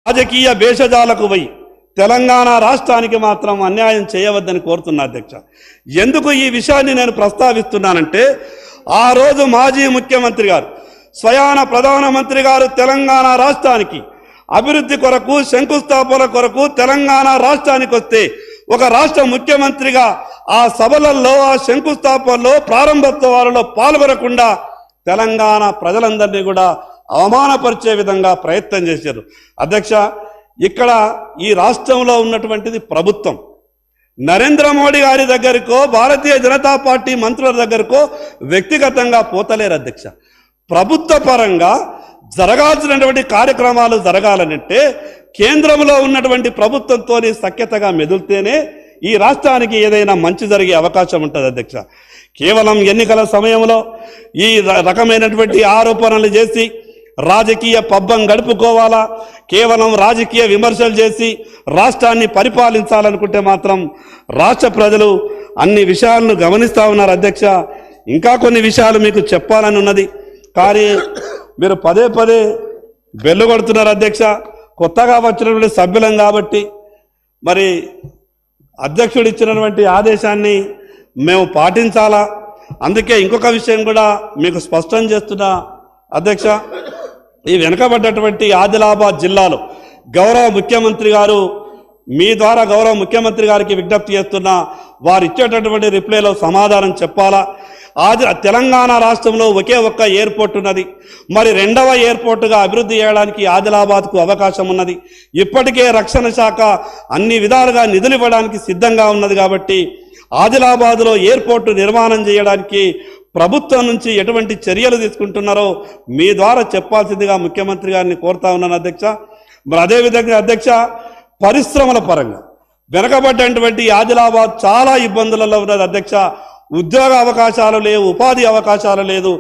రాజకీయ భేషజాలకు పోయి తెలంగాణ రాష్ట్రానికి మాత్రం అన్యాయం చేయవద్దని కోరుతున్నా అధ్యక్ష. ఎందుకు ఈ విషయాన్ని నేను ప్రస్తావిస్తున్నానంటే, ఆ రోజు మాజీ ముఖ్యమంత్రి గారు స్వయాన ప్రధానమంత్రి గారు తెలంగాణ రాష్ట్రానికి అభివృద్ధి కొరకు శంకుస్థాపన కొరకు తెలంగాణ రాష్ట్రానికి వస్తే ఒక రాష్ట్ర ముఖ్యమంత్రిగా ఆ సభలలో ఆ శంకుస్థాపనలో ప్రారంభోత్సవాలలో పాల్గొనకుండా తెలంగాణ ప్రజలందరినీ కూడా అవమానపరిచే విధంగా ప్రయత్నం చేశారు అధ్యక్ష. ఇక్కడ ఈ రాష్ట్రంలో ఉన్నటువంటిది ప్రభుత్వం. నరేంద్ర మోడీ గారి దగ్గరకో భారతీయ జనతా పార్టీ మంత్రుల దగ్గరకో వ్యక్తిగతంగా పోతలేరు అధ్యక్ష. ప్రభుత్వ పరంగా జరగాల్సినటువంటి కార్యక్రమాలు జరగాలనంటే కేంద్రంలో ఉన్నటువంటి ప్రభుత్వంతో సఖ్యతగా మెదులుతేనే ఈ రాష్ట్రానికి ఏదైనా మంచి జరిగే అవకాశం ఉంటుంది అధ్యక్ష. కేవలం ఎన్నికల సమయంలో ఈ రకమైనటువంటి ఆరోపణలు చేసి రాజకీయ పబ్బం గడుపుకోవాలా, కేవలం రాజకీయ విమర్శలు చేసి రాష్ట్రాన్ని పరిపాలించాలనుకుంటే మాత్రం రాష్ట్ర ప్రజలు అన్ని విషయాలను గమనిస్తూ ఉన్నారు అధ్యక్ష. ఇంకా కొన్ని విషయాలు మీకు చెప్పాలని ఉన్నది, కానీ మీరు పదే పదే బెల్లు కొడుతున్నారు అధ్యక్ష. కొత్తగా వచ్చినటువంటి సభ్యులం కాబట్టి మరి అధ్యక్షుడు ఇచ్చినటువంటి ఆదేశాన్ని మేము పాటించాలా. అందుకే ఇంకొక విషయం కూడా మీకు స్పష్టం చేస్తున్నా అధ్యక్ష. ఈ వెనుకబడ్డటువంటి ఆదిలాబాద్ జిల్లాలో గౌరవ ముఖ్యమంత్రి గారు, మీ ద్వారా గౌరవ ముఖ్యమంత్రి గారికి విజ్ఞప్తి చేస్తున్నా, వారు ఇచ్చేటటువంటి రిప్లైలో సమాధానం చెప్పాలా. తెలంగాణ రాష్ట్రంలో ఒకే ఒక్క ఎయిర్పోర్ట్ ఉన్నది, మరి రెండవ ఎయిర్పోర్టుగా అభివృద్ధి చేయడానికి ఆదిలాబాద్కు అవకాశం ఉన్నది. ఇప్పటికే రక్షణ శాఖ అన్ని విధాలుగా నిధులు ఇవ్వడానికి సిద్ధంగా ఉన్నది. కాబట్టి ఆదిలాబాద్లో ఎయిర్పోర్టు నిర్మాణం చేయడానికి ప్రభుత్వం నుంచి ఎటువంటి చర్యలు తీసుకుంటున్నారో మీ ద్వారా చెప్పాల్సిందిగా ముఖ్యమంత్రి గారిని కోరుతా ఉన్నాను అధ్యక్ష. మరి అదేవిధంగా అధ్యక్ష, పరిశ్రమల పరంగా వెనకబడ్డటువంటి ఆదిలాబాద్ చాలా ఇబ్బందులలో ఉన్నది అధ్యక్ష. ఉద్యోగ అవకాశాలు లేవు, ఉపాధి అవకాశాలు లేదు.